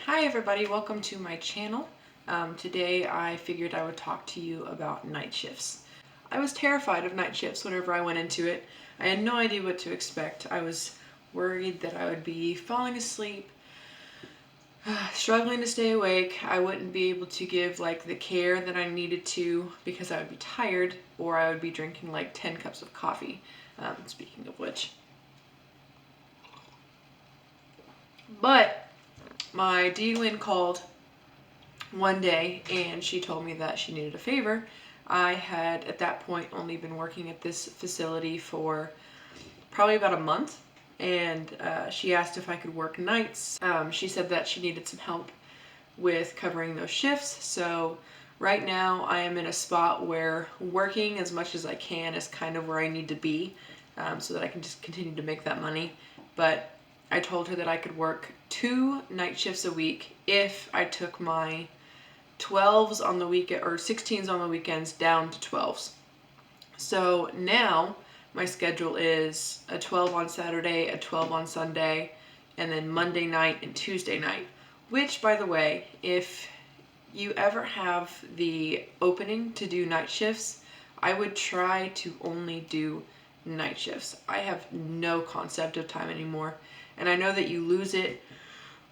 Hi everybody, welcome to my channel. Today I figured I would talk to you about night shifts. I was terrified of night shifts whenever I went into it. I had no idea what to expect. I was worried that I would be falling asleep, struggling to stay awake. I wouldn't be able to give the care that I needed to because I would be tired, or I would be drinking 10 cups of coffee. Speaking of which. But my DON called one day and she told me that she needed a favor. I had at that point only been working at this facility for probably about a month, and she asked if I could work nights. She said that she needed some help with covering those shifts. So right now I am in a spot where working as much as I can is kind of where I need to be, so that I can just continue to make that money. But I told her that I could work 2 night shifts a week if I took my 12s on the weekend or 16s on the weekends down to 12s. So now my schedule is a 12 on Saturday, a 12 on Sunday, and then Monday night and Tuesday night. Which, by the way, if you ever have the opening to do night shifts, I would try to only do night shifts. I have no concept of time anymore, and I know that you lose it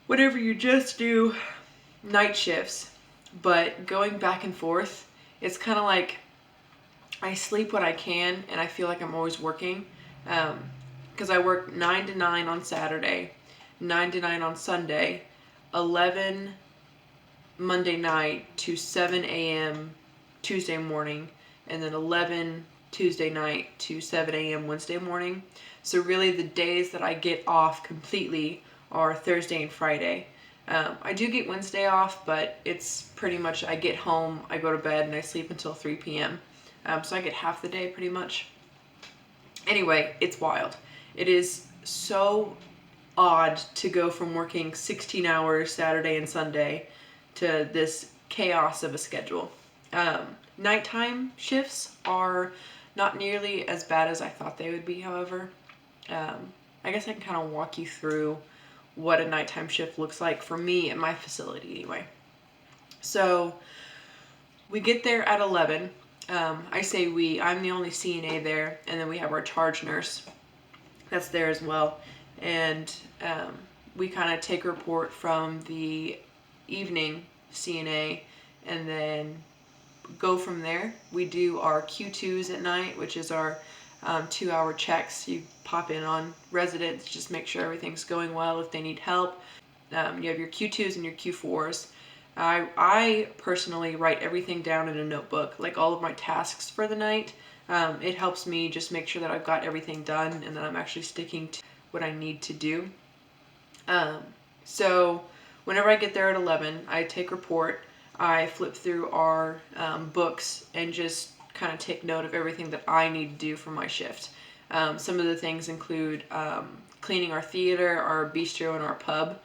whenever you just do night shifts, but going back and forth, it's kind of like I sleep when I can and I feel like I'm always working, because I work 9 to 9 on Saturday, 9 to 9 on Sunday, 11 Monday night to 7 a.m. Tuesday morning, and then 11 Tuesday night to 7 a.m. Wednesday morning. So really the days that I get off completely are Thursday and Friday. I do get Wednesday off, but it's pretty much I get home, I go to bed, and I sleep until 3 p.m. So I get half the day pretty much. Anyway, it's wild. It is so odd to go from working 16 hours Saturday and Sunday to this chaos of a schedule. Nighttime shifts are not nearly as bad as I thought they would be, however. I guess I can kind of walk you through what a nighttime shift looks like for me at my facility anyway. So we get there at 11. I say we, I'm the only CNA there, and then we have our charge nurse that's there as well. And we kind of take a report from the evening CNA and then go from there. We do our Q2s at night, which is our 2-hour checks. You pop in on residents, just make sure everything's going well. If they need help, you have your Q2s and your Q4s. I personally write everything down in a notebook, like all of my tasks for the night. It helps me just make sure that I've got everything done and that I'm actually sticking to what I need to do. So whenever I get there at 11, I take report. I flip through our books and just kind of take note of everything that I need to do for my shift. Some of the things include cleaning our theater, our bistro, and our pub.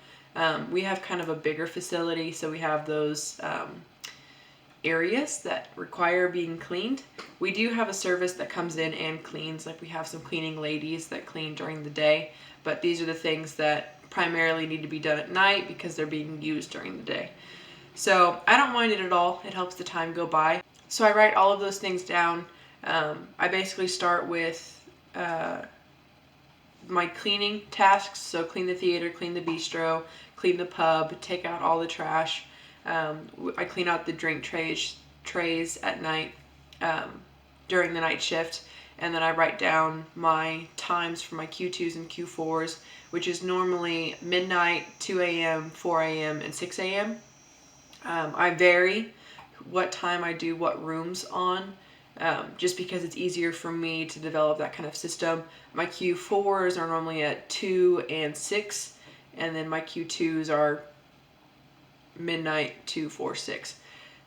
We have kind of a bigger facility, so we have those areas that require being cleaned. We do have a service that comes in and cleans, like we have some cleaning ladies that clean during the day, but these are the things that primarily need to be done at night because they're being used during the day. So I don't mind it at all. It helps the time go by. So I write all of those things down. I basically start with my cleaning tasks. So clean the theater, clean the bistro, clean the pub, take out all the trash. I clean out the drink trays at night during the night shift. And then I write down my times for my Q2s and Q4s, which is normally midnight, 2 a.m., 4 a.m., and 6 a.m. I vary what time I do what rooms on, just because it's easier for me to develop that kind of system. My Q4s are normally at 2 and 6, and then my Q2s are midnight, 2, 4, 6.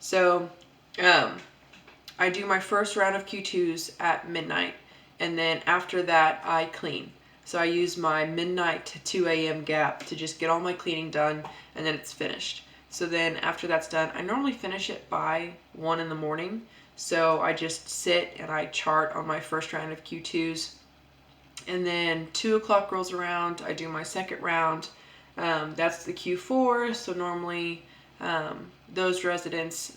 So I do my first round of Q2s at midnight, and then after that I clean. So I use my midnight to 2 a.m. gap to just get all my cleaning done, and then it's finished. So then after that's done, I normally finish it by 1 in the morning. So I just sit and I chart on my first round of Q2s. And then 2 o'clock rolls around, I do my second round. That's the Q4, so normally those residents,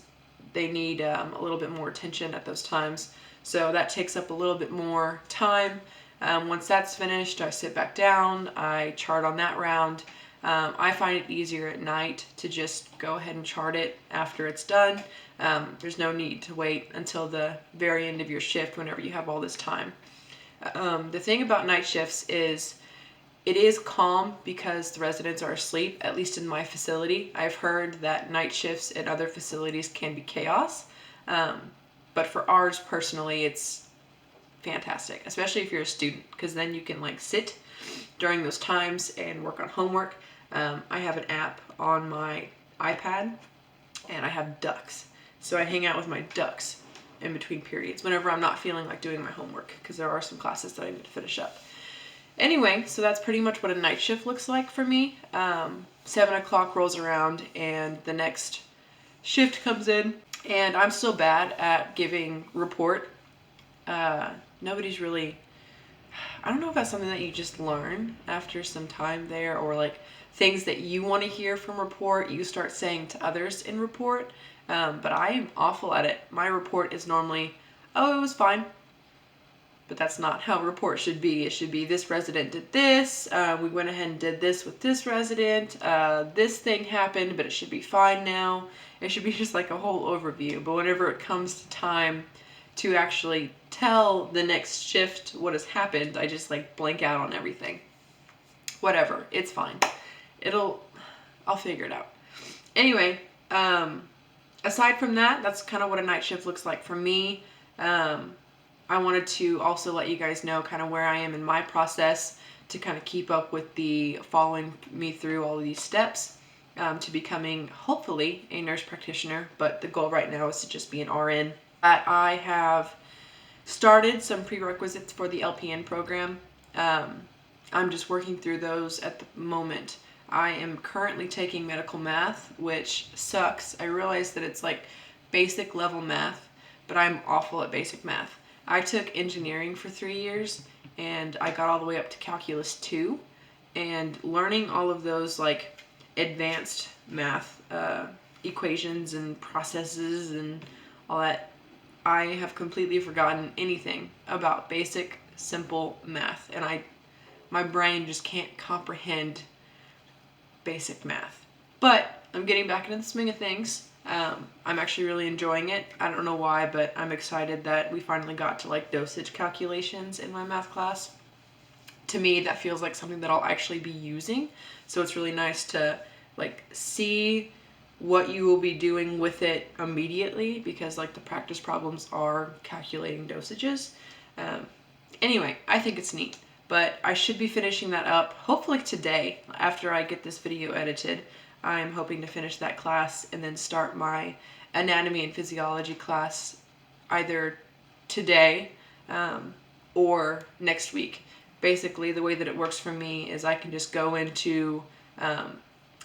they need a little bit more attention at those times. So that takes up a little bit more time. Once that's finished, I sit back down, I chart on that round. I find it easier at night to just go ahead and chart it after it's done. There's no need to wait until the very end of your shift whenever you have all this time. The thing about night shifts is it is calm because the residents are asleep, at least in my facility. I've heard that night shifts at other facilities can be chaos. But for ours personally, it's fantastic, especially if you're a student, because then you can like sit during those times and work on homework. I have an app on my iPad and I have ducks. So I hang out with my ducks in between periods whenever I'm not feeling like doing my homework, because there are some classes that I need to finish up. Anyway, so that's pretty much what a night shift looks like for me. 7 o'clock rolls around and the next shift comes in, and I'm still bad at giving report. Nobody's really, I don't know if that's something that you just learn after some time there, or like things that you want to hear from report, you start saying to others in report. But I am awful at it. My report is normally, oh, it was fine. But that's not how a report should be. It should be, this resident did this, we went ahead and did this with this resident, this thing happened, but it should be fine now. It should be just like a whole overview. But whenever it comes to time to actually tell the next shift what has happened, I just like blank out on everything. Whatever, it's fine. I'll figure it out. Anyway, aside from that, that's kind of what a night shift looks like for me. I wanted to also let you guys know kind of where I am in my process to kind of keep up with the following me through all of these steps to becoming, hopefully, a nurse practitioner. But the goal right now is to just be an RN. I have started some prerequisites for the LPN program. I'm just working through those at the moment. I am currently taking medical math, which sucks. I realize that it's like basic level math, but I'm awful at basic math. I took engineering for 3 years and I got all the way up to calculus 2, and learning all of those like advanced math equations and processes and all that, I have completely forgotten anything about basic simple math, and my brain just can't comprehend basic math. But I'm getting back into the swing of things. I'm actually really enjoying it. I don't know why, but I'm excited that we finally got to like dosage calculations in my math class. To me, that feels like something that I'll actually be using. So it's really nice to like see what you will be doing with it immediately, because like the practice problems are calculating dosages. Anyway, I think it's neat, but I should be finishing that up hopefully today after I get this video edited. I'm hoping to finish that class and then start my anatomy and physiology class either today or next week. Basically, the way that it works for me is I can just go into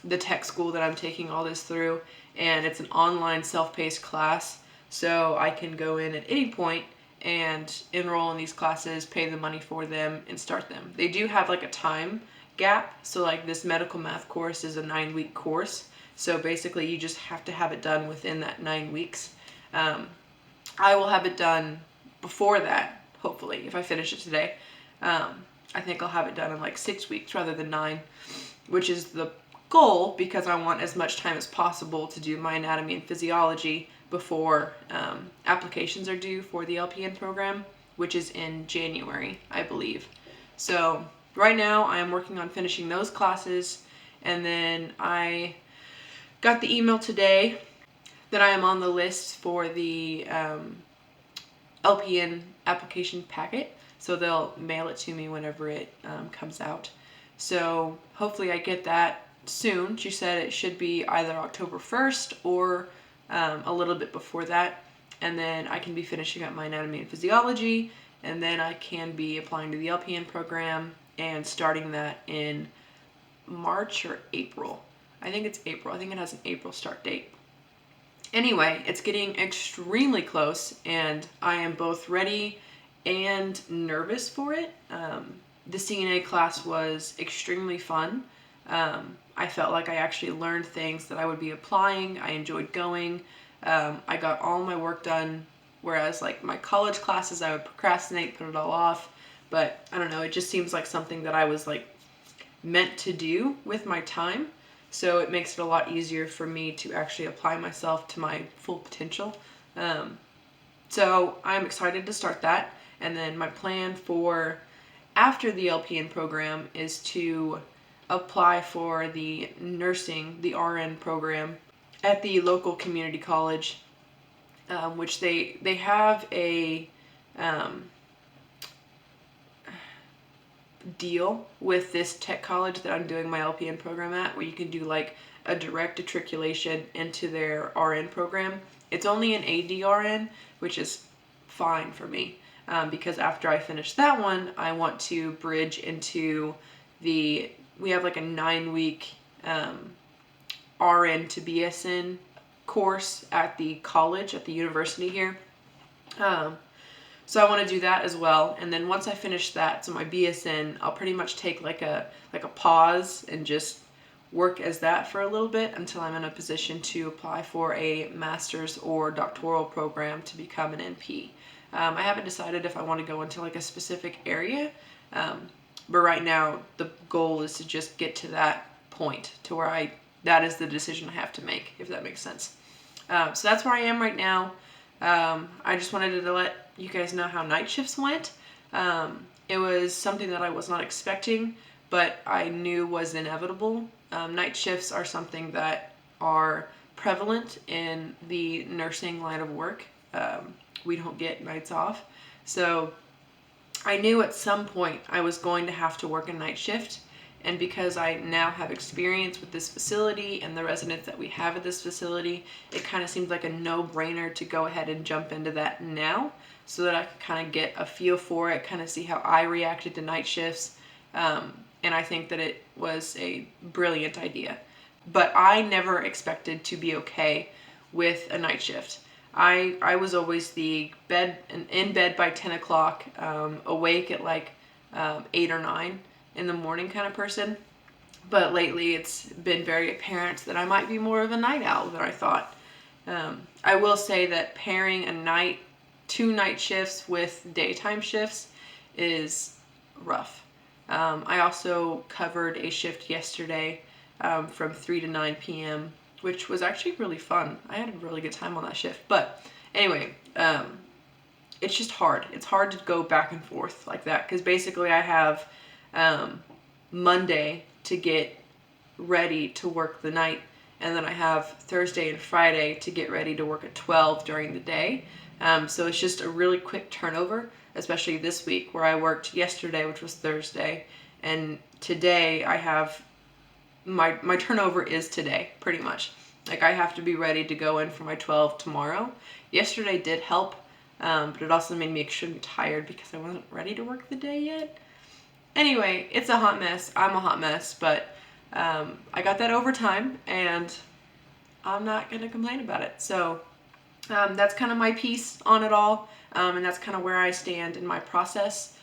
the tech school that I'm taking all this through, and it's an online self-paced class, so I can go in at any point and enroll in these classes, pay the money for them, and start them. They do have like a time gap, so like this medical math course is a 9-week course, so basically you just have to have it done within that 9 weeks. I will have it done before that, hopefully, if I finish it today. I think I'll have it done in like 6 weeks rather than 9, which is the goal, because I want as much time as possible to do my anatomy and physiology before applications are due for the LPN program, which is in January, I believe. So right now I am working on finishing those classes, and then I got the email today that I am on the list for the LPN application packet, so they'll mail it to me whenever it comes out. So hopefully I get that soon. She said it should be either October 1st or a little bit before that, and then I can be finishing up my anatomy and physiology, and then I can be applying to the LPN program and starting that in March or April. I think it's April. I think it has an April start date. Anyway, it's getting extremely close, and I am both ready and nervous for it. The CNA class was extremely fun. I felt like I actually learned things that I would be applying. I enjoyed going. I got all my work done, whereas like my college classes, I would procrastinate, put it all off. But I don't know, it just seems like something that I was like meant to do with my time. So it makes it a lot easier for me to actually apply myself to my full potential. So I'm excited to start that. And then my plan for after the LPN program is to apply for the nursing, the RN program at the local community college, which they have a deal with this tech college that I'm doing my LPN program at, where you can do like a direct matriculation into their RN program. It's only an ADRN, which is fine for me, because after I finish that one, I want to bridge into we have like a 9-week RN to BSN course at the college, at the university here. So I want to do that as well. And then once I finish that, so my BSN, I'll pretty much take like a pause and just work as that for a little bit until I'm in a position to apply for a master's or doctoral program to become an NP. I haven't decided if I want to go into like a specific area, but right now the goal is to just get to that point to where that is the decision I have to make, if that makes sense. So that's where I am right now. I just wanted to let you guys know how night shifts went. It was something that I was not expecting, but I knew was inevitable. Night shifts are something that are prevalent in the nursing line of work. We don't get nights off. So I knew at some point I was going to have to work a night shift. And because I now have experience with this facility and the residents that we have at this facility, it kind of seemed like a no-brainer to go ahead and jump into that now so that I could kind of get a feel for it, kind of see how I reacted to night shifts. And I think that it was a brilliant idea. But I never expected to be okay with a night shift. I was always the in bed by 10 o'clock, awake at like 8 or 9 in the morning kind of person. But lately it's been very apparent that I might be more of a night owl than I thought. I will say that pairing two night shifts with daytime shifts is rough. I also covered a shift yesterday from 3 to 9 p.m., which was actually really fun. I had a really good time on that shift. But anyway, it's just hard. It's hard to go back and forth like that because basically I have Monday to get ready to work the night, and then I have Thursday and Friday to get ready to work at 12 during the day. So it's just a really quick turnover, especially this week where I worked yesterday, which was Thursday, and today I have my turnover is today, pretty much. Like I have to be ready to go in for my 12 tomorrow. Yesterday did help, but it also made me extremely tired because I wasn't ready to work the day yet. Anyway, it's a hot mess. I'm a hot mess, but I got that overtime, and I'm not going to complain about it. So that's kind of my piece on it all, and that's kind of where I stand in my process.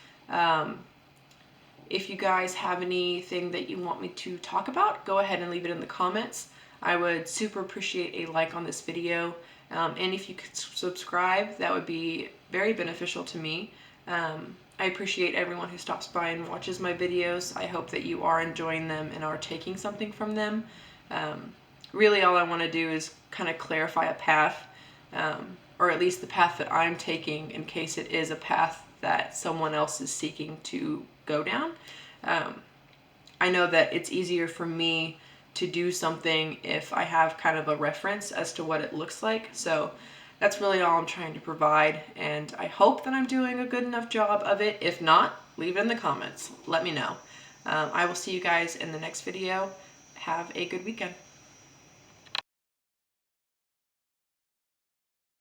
If you guys have anything that you want me to talk about, go ahead and leave it in the comments. I would super appreciate a like on this video, and if you could subscribe, that would be very beneficial to me. I appreciate everyone who stops by and watches my videos. I hope that you are enjoying them and are taking something from them. Really all I want to do is kind of clarify a path, or at least the path that I'm taking in case it is a path that someone else is seeking to go down. I know that it's easier for me to do something if I have kind of a reference as to what it looks like. So that's really all I'm trying to provide, and I hope that I'm doing a good enough job of it. If not, leave it in the comments. Let me know. I will see you guys in the next video. Have a good weekend.